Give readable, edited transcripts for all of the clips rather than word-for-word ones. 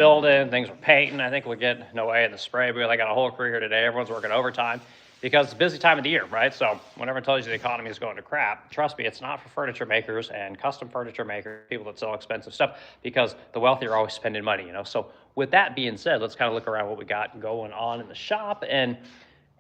building, things were painting. I think we're getting no way in the spray booth. I got a whole crew here today. Everyone's working overtime because it's a busy time of the year, right? So whenever it tells you the economy is going to crap, trust me, it's not for furniture makers and custom furniture makers, people that sell expensive stuff, because the wealthy are always spending money, you know? So with that being said, let's kind of look around what we got going on in the shop. And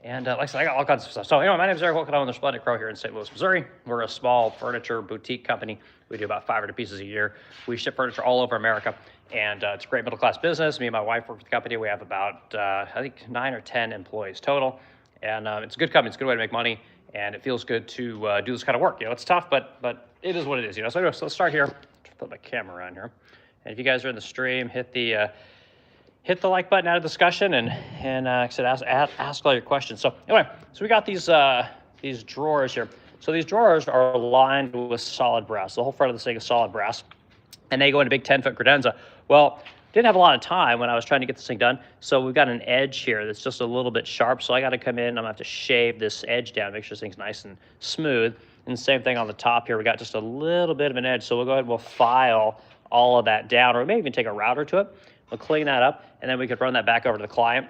like I said, I got all kinds of stuff. So anyway, my name is Eric. Welcome to the Splendid Crow here in St. Louis, Missouri. We're a small furniture boutique company. We do about 500 pieces a year. We ship furniture all over America, and it's a great middle-class business. Me and my wife work for the company. We have about, I think, 9 or 10 employees total, and it's a good company. It's a good way to make money, and it feels good to do this kind of work. You know, it's tough, but it is what it is. You know. So anyway, so let's start here. Put my camera on here, and if you guys are in the stream, hit the like button, add a discussion, and like I said, ask all your questions. So anyway, so we got these drawers here. So these drawers are lined with solid brass. The whole front of this thing is solid brass, and they go in a big 10-foot credenza. Well, didn't have a lot of time when I was trying to get this thing done, so we've got an edge here that's just a little bit sharp. So I got to come in, I'm gonna have to shave this edge down, make sure this thing's nice and smooth. And the same thing on the top here, we got just a little bit of an edge. So we'll go ahead and we'll file all of that down, or we may even take a router to it. We'll clean that up, and then we could run that back over to the client.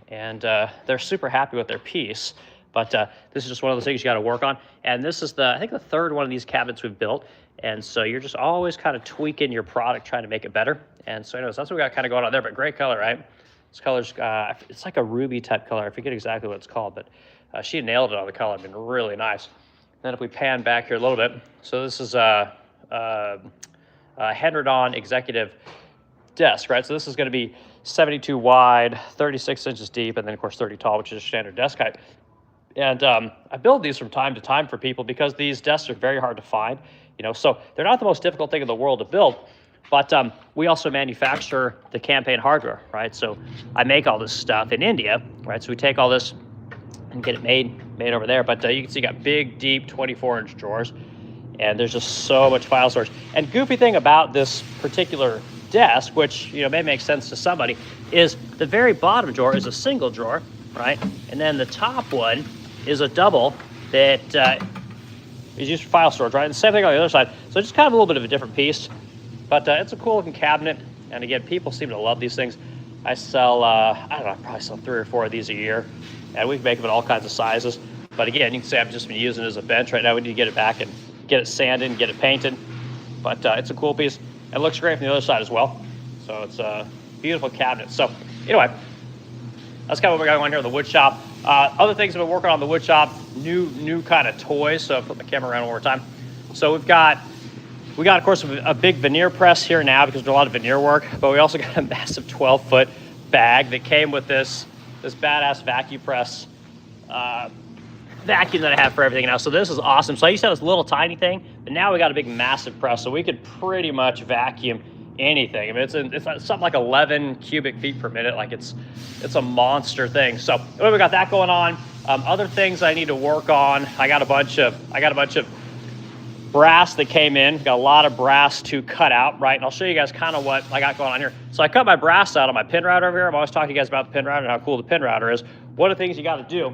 And they're super happy with their piece. But this is just one of those things you got to work on. And this is I think the third one of these cabinets we've built. And so you're just always kind of tweaking your product, trying to make it better. And so anyways, that's what we got kind of going on there. But great color, right? This color's, it's like a ruby type color. I forget exactly what it's called, but she nailed it on the color. It's been really nice. Then if we pan back here a little bit. So this is a Henry executive desk, right? So this is going to be 72 wide, 36 inches deep, and then of course 30 tall, which is standard desk height. And I build these from time to time for people because these desks are very hard to find, you know, so they're not the most difficult thing in the world to build, but we also manufacture the campaign hardware, right? So I make all this stuff in India, right? So we take all this and get it made over there, but you can see you got big, deep 24-inch drawers, and there's just so much file storage. And goofy thing about this particular desk, which, you know, may make sense to somebody, is the very bottom drawer is a single drawer, right? And then the top one is a double that is used for file storage, right? And the same thing on the other side. So just kind of a little bit of a different piece, but it's a cool looking cabinet. And again, people seem to love these things. I sell, I don't know, I probably sell 3 or 4 of these a year, and we can make them in all kinds of sizes. But again, you can see I've just been using it as a bench right now. We need to get it back and get it sanded and get it painted. But it's a cool piece. It looks great from the other side as well. So it's a beautiful cabinet. So anyway, that's kind of what we got going here in the wood shop. Other things I've been working on in the wood shop, new kind of toys. So I'll put my camera around one more time. So we got of course a big veneer press here now because we do a lot of veneer work, but we also got a massive 12-foot bag that came with this badass vacuum press vacuum that I have for everything now. So this is awesome. So I used to have this little tiny thing, but now we got a big massive press, so we could pretty much vacuum anything. I mean, it's something like 11 cubic feet per minute. Like it's a monster thing. So anyway, we got that going on. Other things I need to work on. I got a bunch of brass that came in. Got a lot of brass to cut out, right? And I'll show you guys kind of what I got going on here. So I cut my brass out on my pin router over here. I'm always talking to you guys about the pin router and how cool the pin router is. One of the things you got to do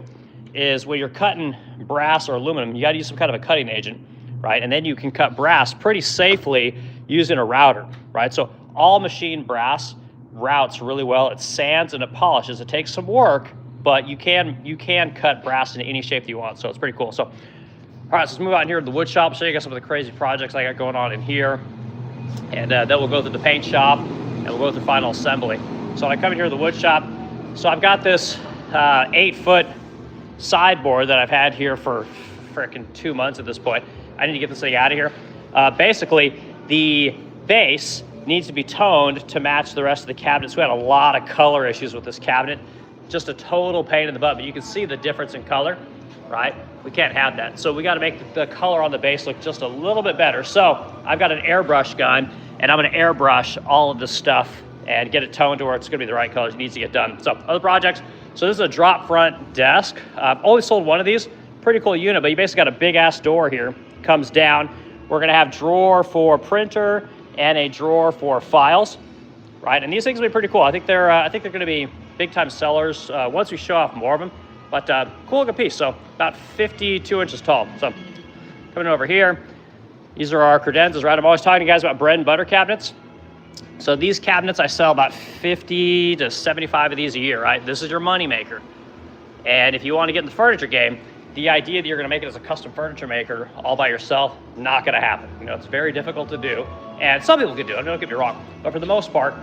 is when you're cutting brass or aluminum, you got to use some kind of a cutting agent, right? And then you can cut brass pretty safely using a router, right? So all machine brass routes really well. It sands and it polishes. It takes some work, but you can cut brass in any shape that you want. So it's pretty cool. So, all right, so let's move out here to the wood shop. Show you guys some of the crazy projects I got going on in here. And then we'll go through the paint shop and we'll go through final assembly. So when I come in here to the wood shop, so I've got this 8-foot sideboard that I've had here for frickin' 2 months at this point. I need to get this thing out of here. Basically, the base needs to be toned to match the rest of the cabinets. We had a lot of color issues with this cabinet. Just a total pain in the butt, but you can see the difference in color, right? We can't have that. So we got to make the color on the base look just a little bit better. So I've got an airbrush gun, and I'm going to airbrush all of this stuff and get it toned to where it's going to be the right colors. It needs to get done. So other projects. So this is a drop front desk. Only sold one of these. Pretty cool unit, but you basically got a big ass door here. Comes down. We're going to have drawer for printer and a drawer for files, right? And these things will be pretty cool. I think they're going to be big time sellers once we show off more of them. But cool looking piece. So about 52 inches tall. So coming over here, these are our credenzas, right? I'm always talking to you guys about bread and butter cabinets. So these cabinets, I sell about 50 to 75 of these a year, right? This is your money maker. And if you want to get in the furniture game, the idea that you're going to make it as a custom furniture maker all by yourself, not going to happen. You know, it's very difficult to do. And some people can do it, don't get me wrong. But for the most part,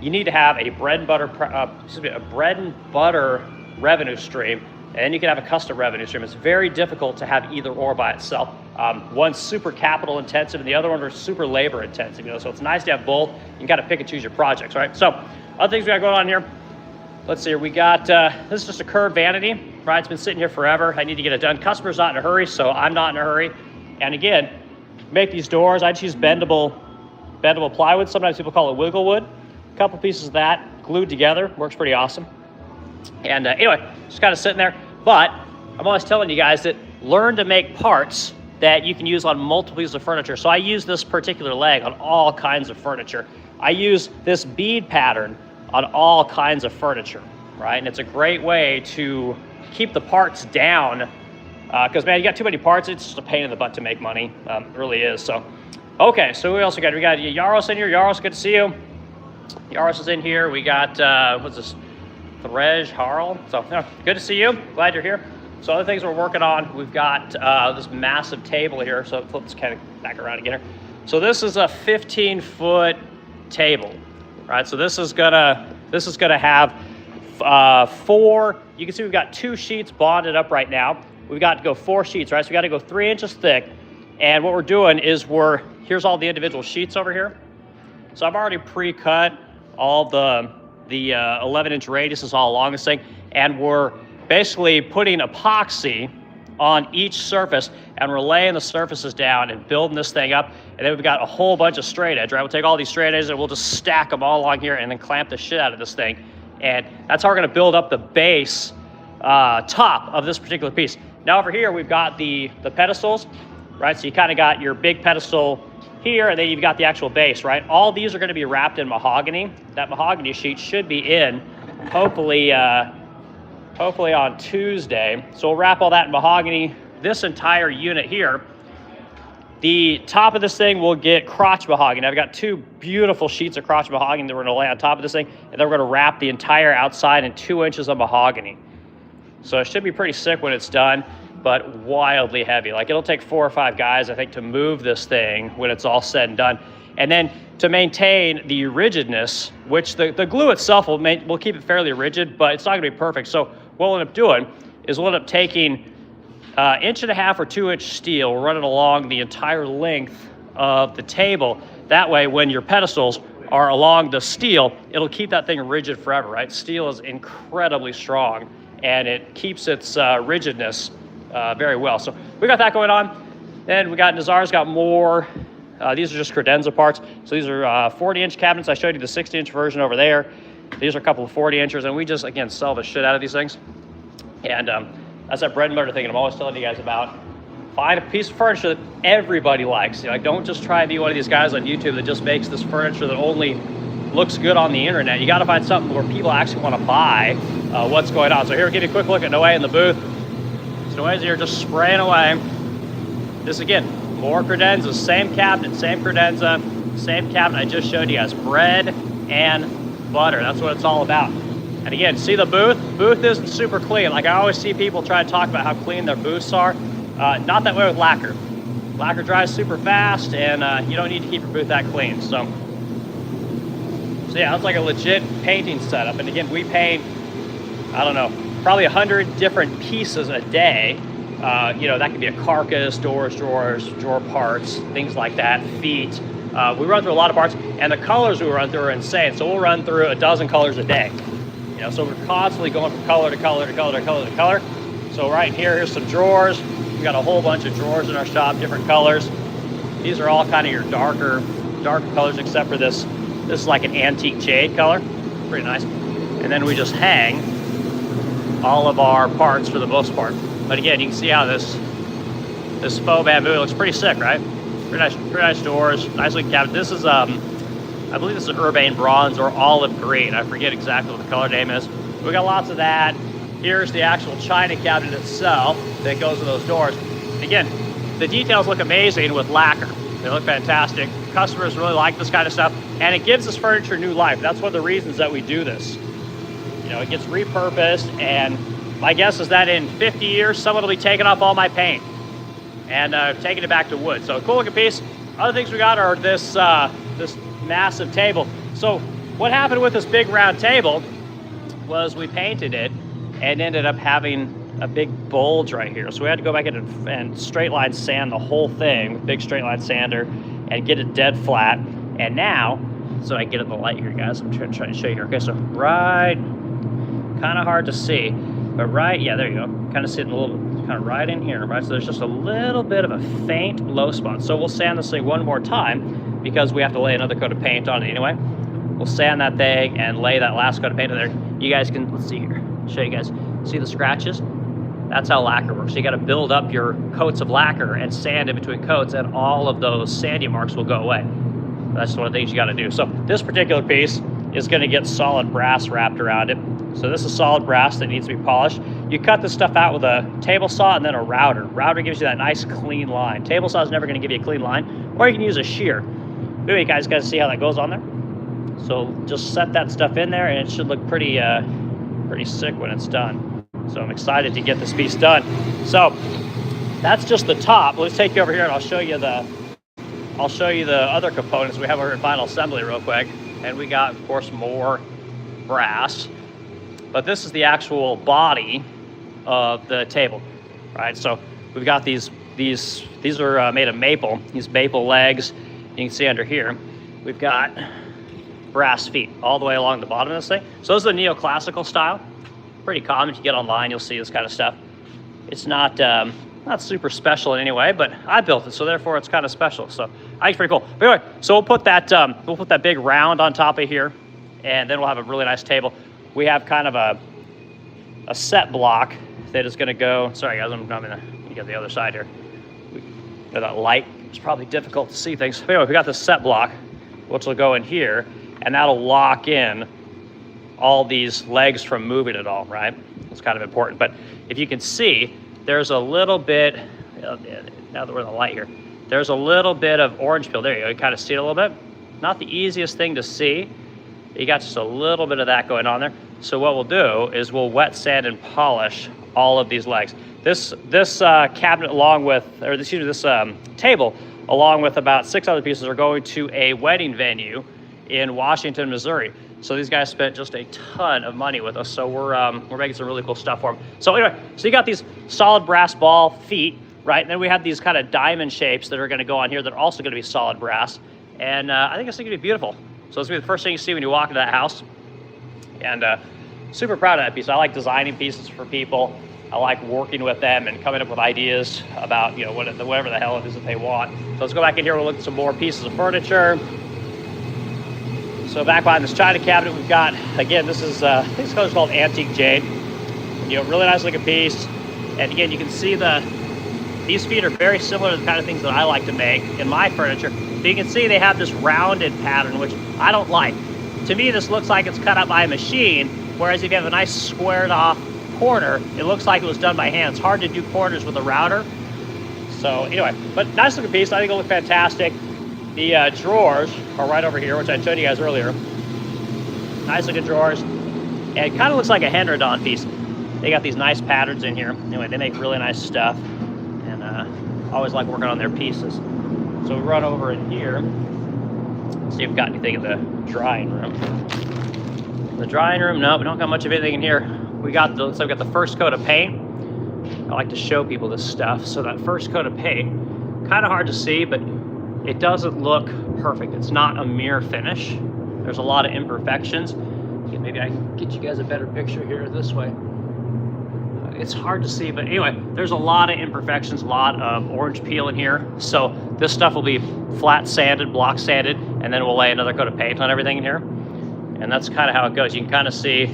you need to have a bread and butter revenue stream, and you can have a custom revenue stream. It's very difficult to have either or by itself. One's super capital intensive and the other one is super labor intensive, you know, so it's nice to have both. You can kind of pick and choose your projects, right? So other things we got going on here. Let's see here, we got, this is just a curved vanity, right? It's been sitting here forever. I need to get it done. Customer's not in a hurry, so I'm not in a hurry. And again, make these doors, I just use bendable plywood. Sometimes people call it wiggle wood. A couple pieces of that glued together, works pretty awesome. And anyway, just kind of sitting there. But I'm always telling you guys that learn to make parts that you can use on multiple pieces of furniture. So I use this particular leg on all kinds of furniture. I use this bead pattern on all kinds of furniture, right? And it's a great way to keep the parts down because, man, you got too many parts, it's just a pain in the butt to make money. It really is. So, okay, so we also got, Yaros in here. Yaros, good to see you. Yaros is in here. We got, what's this? Threj Harl. So, good to see you. Glad you're here. So, other things we're working on, we've got this massive table here. So, flip this kind of back around again here. So, this is a 15-foot table, right? So, this is gonna have four. You can see we've got 2 sheets bonded up right now. We've got to go 4 sheets, right? So, we got to go 3 inches thick. And what we're doing is here's all the individual sheets over here. So, I've already pre-cut all the 11-inch radius is all along this thing, and we're basically putting epoxy on each surface, and we're laying the surfaces down and building this thing up. And then we've got a whole bunch of straight edge, right? We'll take all these straight edges and we'll just stack them all along here and then clamp the shit out of this thing. And that's how we're going to build up the base top of this particular piece. Now over here we've got the pedestals, right? So you kind of got your big pedestal here, and then you've got the actual base, right? All these are going to be wrapped in mahogany. That mahogany sheet should be in hopefully on Tuesday. So we'll wrap all that in mahogany. This entire unit here, the top of this thing will get crotch mahogany. I've got 2 beautiful sheets of crotch mahogany that we're going to lay on top of this thing, and then we're going to wrap the entire outside in 2 inches of mahogany. So it should be pretty sick when it's done, but wildly heavy. Like, it'll take 4 or 5 guys, I think, to move this thing when it's all said and done. And then to maintain the rigidness, which the glue itself will keep it fairly rigid, but it's not gonna be perfect. So what we'll end up doing is we'll end up taking 1.5 or 2 inch steel, running along the entire length of the table. That way, when your pedestals are along the steel, it'll keep that thing rigid forever, right? Steel is incredibly strong, and it keeps its rigidness very well. So we got that going on. Then we got Nazar's got more. These are just credenza parts. So these are 40-inch cabinets. I showed you the 60-inch version over there. These are a couple of 40 inchers, and we just, again, sell the shit out of these things. And that's that bread and butter thing, and I'm always telling you guys about. Find a piece of furniture that everybody likes. You know, like, don't just try and be one of these guys on YouTube that just makes this furniture that only looks good on the internet. You got to find something where people actually want to buy what's going on. So here, give you a quick look at Noe in the booth. So Noe's here just spraying away. This, again, more credenza, same cabinet, same credenza, same cabinet I just showed you guys. Bread and butter, that's what it's all about. And again, see the booth? Booth isn't super clean. Like, I always see people try to talk about how clean their booths are. Not that way with lacquer. Lacquer dries super fast, and you don't need to keep your booth that clean. So yeah, that's like a legit painting setup. And again, we paint, I don't know, probably 100 different pieces a day. You know, that could be a carcass, doors, drawers, drawer parts, things like that, feet. We run through a lot of parts, and the colors we run through are insane. So we'll run through a dozen colors a day. You know, so we're constantly going from color to color to color to color to color. So right here, here's some drawers. We've got a whole bunch of drawers in our shop, different colors. These are all kind of your darker colors, except for this. This is like an antique jade color, pretty nice. And then we just hang all of our parts for the most part. But again, you can see how this faux bamboo looks pretty sick, right? Pretty nice doors, nice looking cabinet. This is, I believe this is urbane bronze or olive green. I forget exactly what the color name is. We got lots of that. Here's the actual china cabinet itself that goes with those doors. Again, the details look amazing with lacquer. They look fantastic. customers really like this kind of stuff, and it gives this furniture new life. That's one of the reasons that we do this. You know, it gets repurposed, and my guess is that in 50 years, someone will be taking off all my paint and taking it back to wood. So cool looking piece. Other things we got are this this massive table. So what happened with this big round table was we painted it and ended up having a big bulge right here. So we had to go back in and straight line sand the whole thing with big straight line sander and get it dead flat. And now, so I get in the light here, guys, I'm trying to show you here. Okay, so right, kind of hard to see, but right, yeah, there you go. Kind of sitting a little, kind of right in here, right? So there's just a little bit of a faint low spot. So we'll sand this thing one more time because we have to lay another coat of paint on it anyway. We'll sand that thing and lay that last coat of paint on there. You guys can, let's see here, show you guys. See the scratches? That's how lacquer works. So you got to build up your coats of lacquer and sand in between coats, and all of those sandy marks will go away. That's one of the things you got to do. So this particular piece is going to get solid brass wrapped around it. So this is solid brass that needs to be polished. You cut this stuff out with a table saw and then a router. Router gives you that nice clean line. Table saw is never going to give you a clean line, or you can use a shear. Anyway, you guys see how that goes on there? So just set that stuff in there, and it should look pretty pretty sick when it's done. So I'm excited to get this piece done. So that's just the top. Let's take you over here and I'll show you the other components we have over in final assembly real quick. And we got, of course, more brass. But this is the actual body of the table, right? So we've got these are made of maple. These maple legs. You can see under here, we've got brass feet all the way along the bottom of this thing. So this is a neoclassical style. Pretty common. If you get online, you'll see this kind of stuff. It's not super special in any way, but I built it, so therefore it's kind of special. So I think it's pretty cool. But anyway, so we'll put that big round on top of here, and then we'll have a really nice table. We have kind of a set block that is going to go. Sorry guys, I'm gonna you get the other side here. That light, it's probably difficult to see things. But anyway, we got this set block, which will go in here, and that'll lock in all these legs from moving at all, right? It's kind of important. But if you can see, there's a little bit, now that we're in the light here, there's a little bit of orange peel. There you go, you kind of see it a little bit. Not the easiest thing to see. You got just a little bit of that going on there. So what we'll do is we'll wet sand and polish all of these legs. This cabinet along with, or excuse me, this table, along with about 6 other pieces are going to a wedding venue in Washington, Missouri. So these guys spent just a ton of money with us. So we're making some really cool stuff for them. So anyway, so you got these solid brass ball feet, right? And then we have these kind of diamond shapes that are going to go on here that are also going to be solid brass. And I think it's going to be beautiful. So this will be the first thing you see when you walk into that house. And super proud of that piece. I like designing pieces for people. I like working with them and coming up with ideas about, you know, whatever the hell it is that they want. So let's go back in here. We'll look at some more pieces of furniture. So back behind this china cabinet, we've got, again, this is, I think this color's called Antique Jade. You know, really nice looking piece. And again, you can see these feet are very similar to the kind of things that I like to make in my furniture. But you can see they have this rounded pattern, which I don't like. To me, this looks like it's cut out by a machine, whereas if you have a nice squared off corner, it looks like it was done by hand. It's hard to do corners with a router. So anyway, but nice looking piece. I think it'll look fantastic. The drawers are right over here, which I showed you guys earlier. Nice looking drawers. And it kind of looks like a Henredon piece. They got these nice patterns in here. Anyway, they make really nice stuff. And I always like working on their pieces. So we run over in here. See if we've got anything in the drying room. The drying room, no, we don't got much of anything in here. We got the, so we've got the first coat of paint. I like to show people this stuff. So that first coat of paint, kind of hard to see, but it doesn't look perfect. It's not a mirror finish. There's a lot of imperfections. Okay, maybe I can get you guys a better picture here this way. It's hard to see, but anyway, there's a lot of imperfections, a lot of orange peel in here. So this stuff will be flat sanded, block sanded, and then we'll lay another coat of paint on everything in here. And that's kind of how it goes. You can kind of see,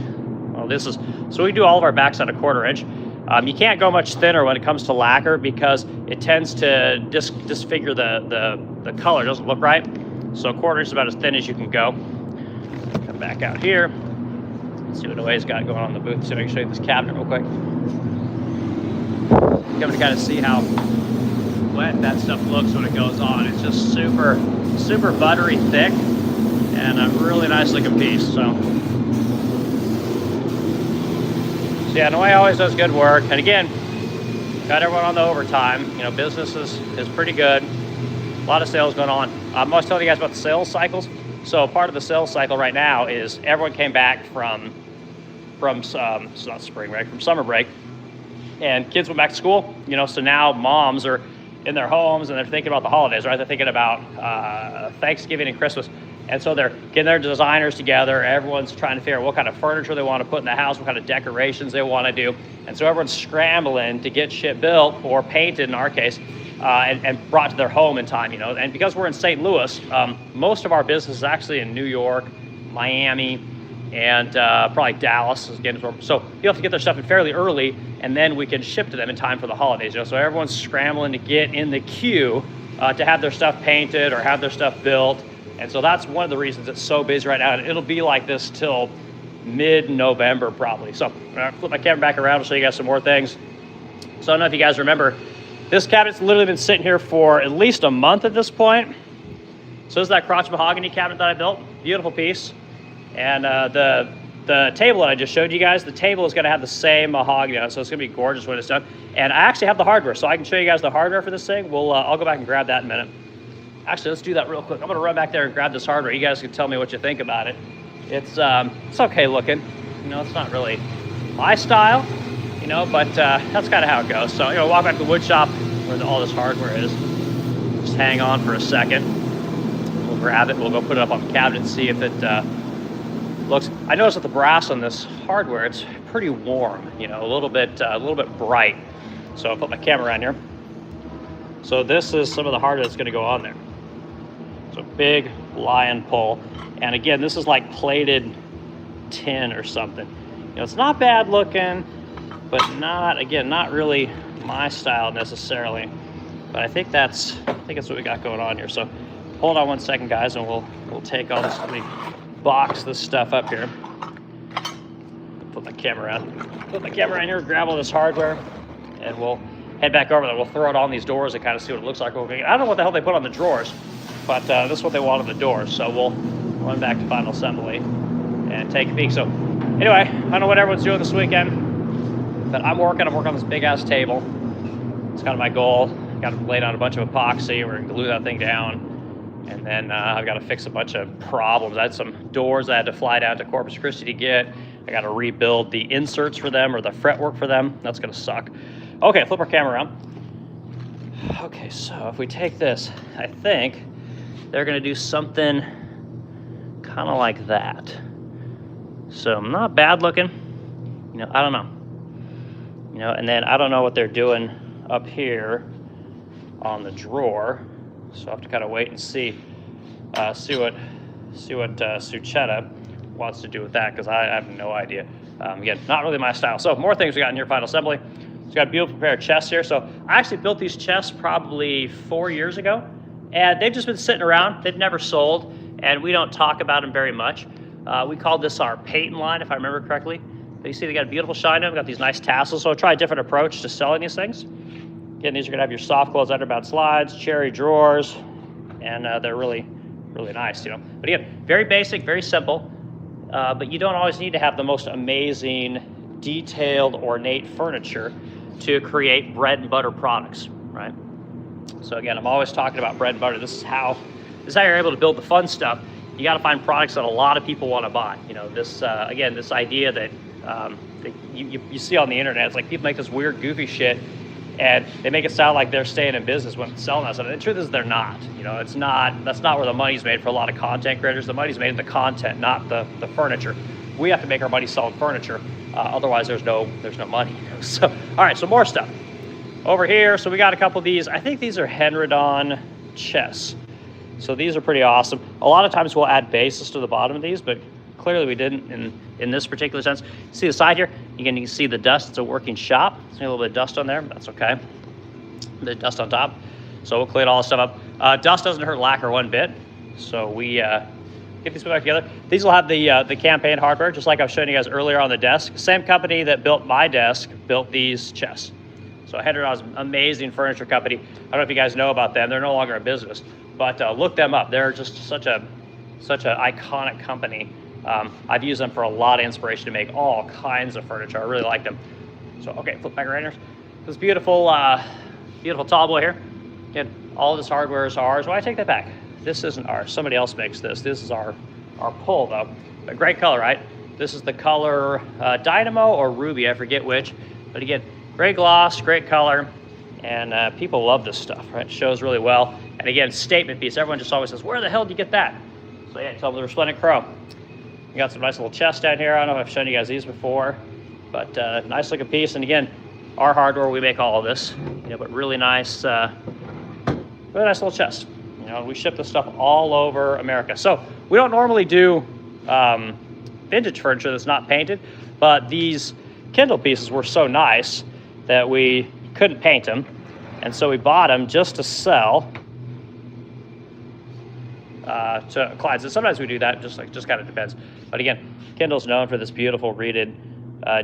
well, this is, so we do all of our backs on a 1/4 inch. You can't go much thinner when it comes to lacquer because it tends to disfigure the color. It doesn't look right. So a 1/4 inch is about as thin as you can go. Come back out here. Let's see what Noe's got going on in the booth. So I can show you this cabinet real quick. Coming to kind of see how wet that stuff looks when it goes on. It's just super, super buttery thick and a really nice looking piece. So yeah, Noe always does good work. And again, got everyone on the overtime. You know, business is pretty good. A lot of sales going on. I'm always telling you guys about the sales cycles. So part of the sales cycle right now is everyone came back from it's not spring break, from summer break, and kids went back to school. You know, so now moms are in their homes and they're thinking about the holidays, right? They're thinking about Thanksgiving and Christmas. And so they're getting their designers together. Everyone's trying to figure out what kind of furniture they want to put in the house, what kind of decorations they want to do. And so everyone's scrambling to get shit built or painted in our case, and brought to their home in time, you know. And because we're in St. Louis, most of our business is actually in New York, Miami, and probably Dallas. So you have to get their stuff in fairly early, and then we can ship to them in time for the holidays. You know? So everyone's scrambling to get in the queue to have their stuff painted or have their stuff built. And so that's one of the reasons it's so busy right now. And it'll be like this till mid-November probably. So I'm gonna flip my camera back around and show you guys some more things. So I don't know if you guys remember, this cabinet's literally been sitting here for at least a month at this point. So this is that crotch mahogany cabinet that I built. Beautiful piece. And the table that I just showed you guys, the table is gonna have the same mahogany on it, so it's gonna be gorgeous when it's done. And I actually have the hardware, so I can show you guys the hardware for this thing. I'll go back and grab that in a minute. Actually, let's do that real quick. I'm gonna run back there and grab this hardware. You guys can tell me what you think about it. It's okay looking. You know, it's not really my style, you know, but that's kind of how it goes. So, you know, walk back to the wood shop where all this hardware is. Just hang on for a second. We'll grab it. We'll go put it up on the cabinet and see if it looks. I noticed that the brass on this hardware, it's pretty warm. You know, a little bit bright. So I'll put my camera around here. So this is some of the hardware that's going to go on there. So big lion pole, and again, this is like plated tin or something. You know, it's not bad looking, but not really my style necessarily. But I think that's what we got going on here. So hold on one second, guys, and we'll take all this. Let me box this stuff up here. Put my camera in here, grab all this hardware, and we'll head back over there. We'll throw it on these doors and kind of see what it looks like. I don't know what the hell they put on the drawers, but this is what they want on the doors. So we'll run back to final assembly and take a peek. So anyway, I don't know what everyone's doing this weekend, but I'm working on this big ass table. It's kind of my goal. Got to lay down a bunch of epoxy. We're gonna glue that thing down. And then I've got to fix a bunch of problems. I had some doors I had to fly down to Corpus Christi to get. I got to rebuild the inserts for them or the fretwork for them. That's gonna suck. Okay, flip our camera around. Okay, so if we take this, I think they're gonna do something kind of like that. So not bad looking, you know, I don't know. You know, and then I don't know what they're doing up here on the drawer. So I have to kind of wait and see what Suchetta wants to do with that, because I have no idea. Again, not really my style. So more things we got in here, final assembly. It's got a beautiful pair of chests here. So I actually built these chests probably 4 years ago, and they've just been sitting around. They've never sold, and we don't talk about them very much. We called this our Peyton line, if I remember correctly. But you see they got a beautiful shine to them, got these nice tassels. So I'll try a different approach to selling these things. Again, these are gonna have your soft close underbound slides, cherry drawers, and they're really, really nice, you know. But again, very basic, very simple, but you don't always need to have the most amazing, detailed, ornate furniture to create bread and butter products, right? So again, I'm always talking about bread and butter. This is how you're able to build the fun stuff. You got to find products that a lot of people want to buy. You know, this again, this idea that you see on the internet, it's like people make this weird, goofy shit, and they make it sound like they're staying in business when selling that stuff. And the truth is, they're not. You know, that's not where the money's made for a lot of content creators. The money's made in the content, not the furniture. We have to make our money selling furniture. Otherwise, there's no money. So, all right, so more stuff over here. So we got a couple of these. I think these are Henredon chests. So these are pretty awesome. A lot of times we'll add bases to the bottom of these, but clearly we didn't in this particular sense. See the side here? You can see the dust. It's a working shop. There's a little bit of dust on there, but that's okay. The dust on top. So we'll clean all this stuff up. Dust doesn't hurt lacquer one bit. So we get these put back together. These will have the campaign hardware, just like I was showing you guys earlier on the desk. Same company that built my desk built these chests. So $100, amazing furniture company. I don't know if you guys know about them. They're no longer in business, but look them up. They're just such an iconic company. I've used them for a lot of inspiration to make all kinds of furniture. I really like them. So, okay, flip back right here. This beautiful, beautiful tall boy here. Again, all this hardware is ours. Well, I take that back. This isn't ours. Somebody else makes this. This is our pull, though. But great color, right? This is the color Dynamo or Ruby, I forget which. But again, great gloss, great color, and people love this stuff, right? It shows really well. And again, statement piece. Everyone just always says, where the hell did you get that? So yeah, tell them the resplendent chrome. You got some nice little chests down here. I don't know if I've shown you guys these before, but nice looking piece. And again, our hardware, we make all of this, but really nice little chest. We ship this stuff all over America. So we don't normally do vintage furniture that's not painted, but these Kindle pieces were so nice that we couldn't paint them, and so we bought them just to sell to clients. And sometimes we do that, just kind of depends. But again, Kindle's known for this beautiful reeded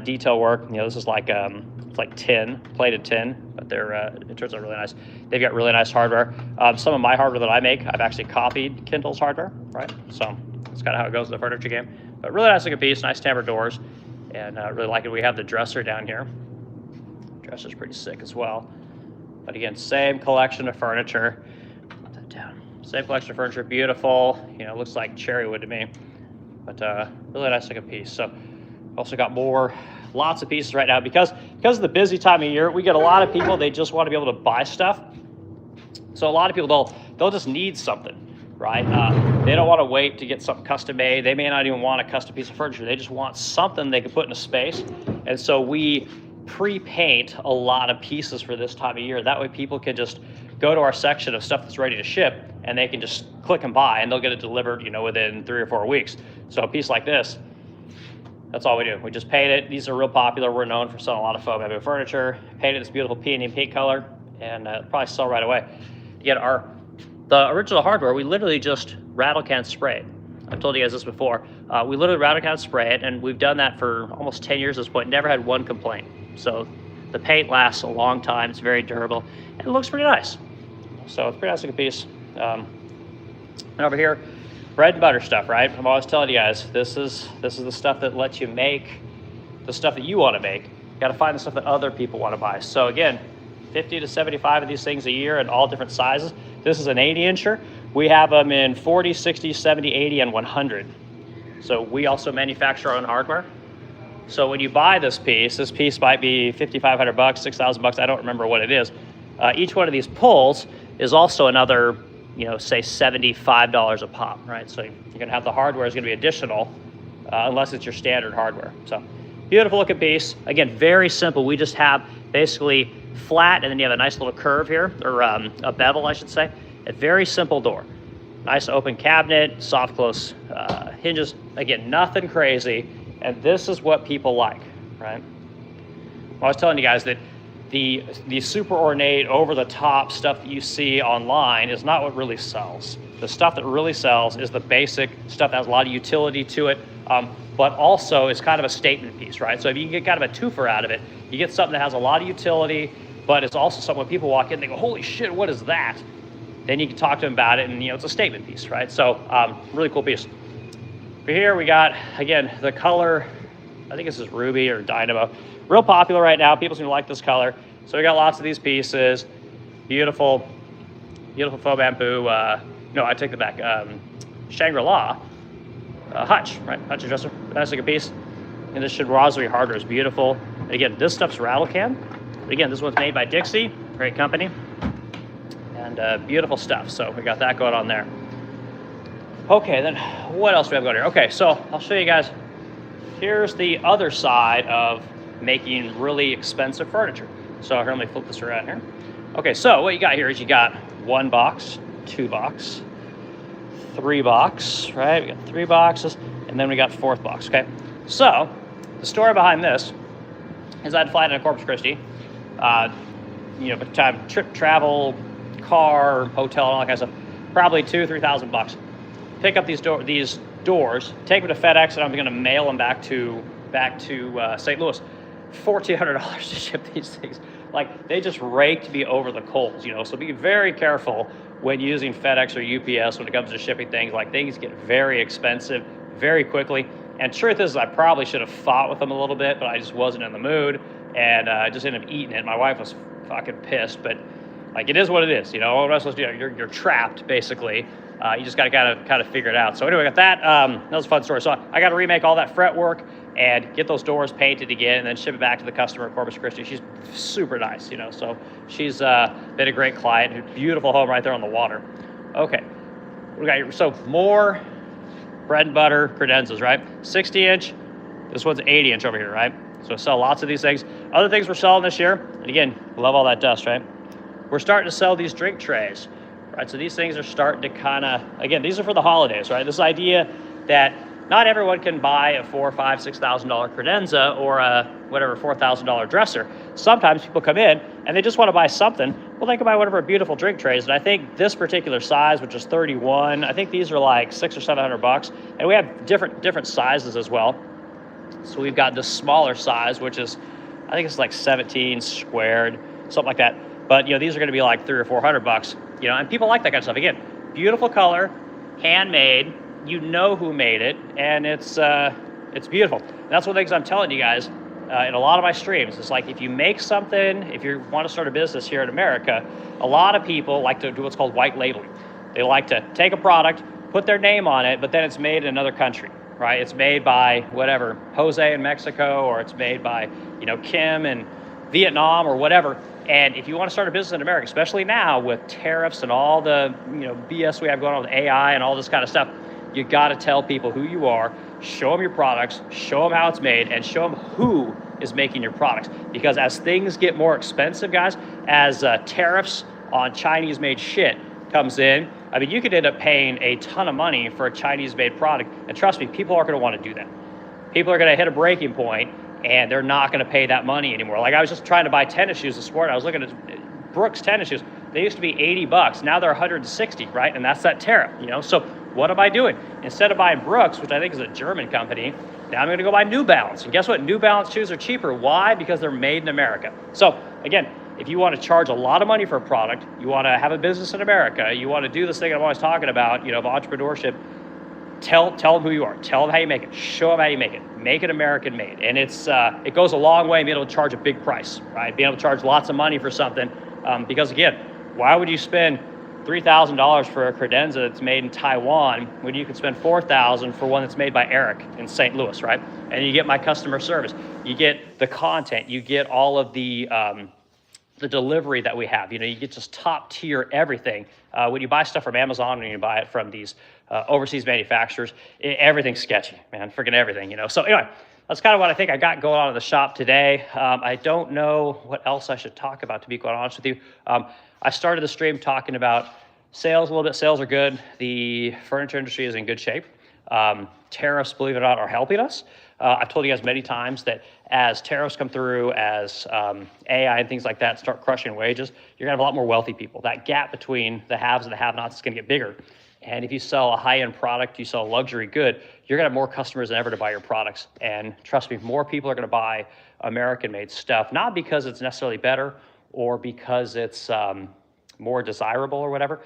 detail work. This is like it's like tin, plated tin, but they're it turns out really nice. They've got really nice hardware. Some of my hardware that I make, I've actually copied Kindle's hardware, right? So that's kind of how it goes in the furniture game. But really nice looking piece, nice tampered doors, and really like it. We have the dresser down here. Dresser's pretty sick as well. But again, same collection of furniture. Put that down. Same collection of furniture, beautiful. Looks like cherry wood to me. But really nice looking piece. So also got lots of pieces right now because of the busy time of year. We get a lot of people, they just want to be able to buy stuff. So a lot of people, they'll just need something, right? They don't want to wait to get something custom made. They may not even want a custom piece of furniture. They just want something they can put in a space. And so we pre-paint a lot of pieces for this time of year. That way people can just go to our section of stuff that's ready to ship, and they can just click and buy, and they'll get it delivered, within 3 or 4 weeks. So a piece like this, that's all we do. We just paint it. These are real popular. We're known for selling a lot of foam bamboo furniture. Painted this beautiful peony pink color, and probably sell right away. Again, the original hardware, we literally just rattle can spray it. I've told you guys this before. We literally rattle can spray it, and we've done that for almost 10 years at this point. Never had one complaint. So the paint lasts a long time. It's very durable, and it looks pretty nice. So it's a pretty nice looking piece. And over here, bread and butter stuff, right? I'm always telling you guys, this is the stuff that lets you make the stuff that you want to make. You got to find the stuff that other people want to buy. So again, 50 to 75 of these things a year in all different sizes. This is an 80-incher. We have them in 40, 60, 70, 80, and 100. So we also manufacture our own hardware. So when you buy this piece might be $5,500, $6,000. I don't remember what it is. Each one of these pulls is also another, say $75 a pop, right? So you're gonna have the hardware is gonna be additional, unless it's your standard hardware. So beautiful looking piece. Again, very simple. We just have basically flat, and then you have a nice little curve here, or a bevel, I should say. A very simple door. Nice open cabinet, soft close hinges. Again, nothing crazy. And this is what people like, right? I was telling you guys that the super ornate, over-the-top stuff that you see online is not what really sells. The stuff that really sells is the basic stuff that has a lot of utility to it, but also is kind of a statement piece, right? So if you can get kind of a twofer out of it, you get something that has a lot of utility, but it's also something when people walk in, they go, holy shit, what is that? Then you can talk to them about it, and it's a statement piece, right? So really cool piece. Over here we got, again, the color, I think this is Ruby or Dynamo. Real popular right now. People seem to like this color. So we got lots of these pieces. Beautiful, beautiful faux bamboo. No, I take that back. Shangri-La hutch, right? Hutch dresser. Nice looking piece. And this Chinoiserie hardware is beautiful. Again, this stuff's rattle can. Again, this one's made by Dixie, great company. And beautiful stuff. So we got that going on there. Okay, then what else do we have going here? Okay, so I'll show you guys. Here's the other side of making really expensive furniture. So here, let me flip this around here. Okay, so what you got here is you got 1 box, 2 box, 3 box, right? We got 3 boxes, and then we got 4th box, okay? So the story behind this is I had to fly down to Corpus Christi, by the time trip, travel, car, hotel, and all that kind of stuff, probably $2,000-3,000. Pick up these doors, take them to FedEx, and I'm going to mail them back to St. Louis. $1,400 to ship these things. Like, they just raked me over the coals, so be very careful when using FedEx or UPS when it comes to shipping things. Like, things get very expensive very quickly. And truth is, I probably should have fought with them a little bit, but I just wasn't in the mood, and I just ended up eating it. My wife was fucking pissed, but like, it is what it is. What am I supposed to do? You're trapped, basically. You just got to kind of figure it out. So anyway, got that. That was a fun story. So I got to remake all that fretwork and get those doors painted again, and then ship it back to the customer at Corpus Christi. She's super nice, so she's been a great client. Beautiful home right there on the water. Okay, we got here. So more bread and butter credenzas, right? 60-inch. This one's 80-inch over here, right? So I sell lots of these things. Other things we're selling this year, and again, love all that dust, right? We're starting to sell these drink trays, right? So these things are starting to kind of, again, these are for the holidays, right? This idea that not everyone can buy a $4,000, $5,000, $6,000 credenza or a whatever $4,000 dresser. Sometimes people come in and they just want to buy something. Well, they can buy one of our beautiful drink trays. And I think this particular size, which is 31, I think these are like $600 or $700, and we have different sizes as well. So we've got this smaller size, which is, I think it's like 17 squared, something like that. But these are going to be like $300 or $400, and people like that kind of stuff. Again, beautiful color, handmade. You know who made it, and it's beautiful. And that's one of the things I'm telling you guys in a lot of my streams. It's like, if you make something, if you want to start a business here in America, a lot of people like to do what's called white labeling. They like to take a product, put their name on it, but then it's made in another country, right? It's made by whatever, Jose in Mexico, or it's made by Kim in Vietnam or whatever. And if you want to start a business in America, especially now with tariffs and all the BS we have going on with AI and all this kind of stuff, you got to tell people who you are, show them your products, show them how it's made, and show them who is making your products. Because as things get more expensive, guys, as tariffs on Chinese-made shit comes in, I mean, you could end up paying a ton of money for a Chinese-made product. And trust me, people aren't going to want to do that. People are going to hit a breaking point, and they're not going to pay that money anymore. Like, I was just trying to buy tennis shoes this morning. I was looking at Brooks tennis shoes. They used to be $80. Now they're $160, right? And that's that tariff, So what am I doing? Instead of buying Brooks, which I think is a German company, now I'm going to go buy New Balance. And guess what? New Balance shoes are cheaper. Why? Because they're made in America. So again, if you want to charge a lot of money for a product, you want to have a business in America, you want to do this thing I'm always talking about, of entrepreneurship, tell them who you are. Tell them how you make it. Show them how you make it. Make it American made. And it goes a long way in being able to charge a big price, right? Being able to charge lots of money for something. Because again, why would you spend $3,000 for a credenza that's made in Taiwan when you could spend $4,000 for one that's made by Eric in St. Louis, right? And you get my customer service, you get the content, you get all of the delivery that we have. You get just top tier everything. When you buy stuff from Amazon, when you buy it from these overseas manufacturers, everything's sketchy, man. Freaking everything, So anyway, that's kind of what I think I got going on in the shop today. I don't know what else I should talk about, to be quite honest with you. I started the stream talking about sales a little bit. Sales are good. The furniture industry is in good shape. Tariffs, believe it or not, are helping us. I've told you guys many times that as tariffs come through, as AI and things like that start crushing wages, you're going to have a lot more wealthy people. That gap between the haves and the have-nots is going to get bigger. And if you sell a high-end product, you sell a luxury good, you're going to have more customers than ever to buy your products. And trust me, more people are going to buy American-made stuff, not because it's necessarily better or because it's more desirable or whatever,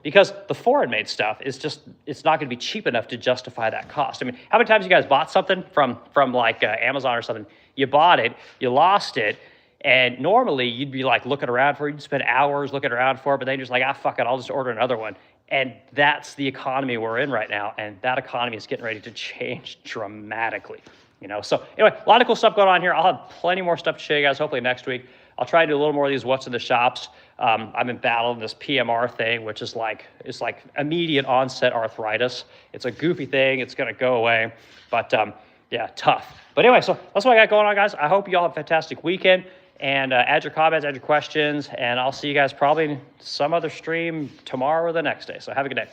because the foreign-made stuff is just, it's not going to be cheap enough to justify that cost. I mean, how many times you guys bought something from like Amazon or something? You bought it, you lost it, and normally you'd be like looking around for it, you'd spend hours looking around for it, but then you're just like, fuck it, I'll just order another one. And that's the economy we're in right now, and that economy is getting ready to change dramatically. So anyway, a lot of cool stuff going on here. I'll have plenty more stuff to show you guys hopefully next week. I'll try to do a little more of these what's in the shops. I've been battling this PMR thing, which is it's like immediate onset arthritis. It's a goofy thing. It's going to go away. But yeah, tough. But anyway, so that's what I got going on, guys. I hope you all have a fantastic weekend. And add your comments, add your questions. And I'll see you guys probably in some other stream tomorrow or the next day. So have a good day.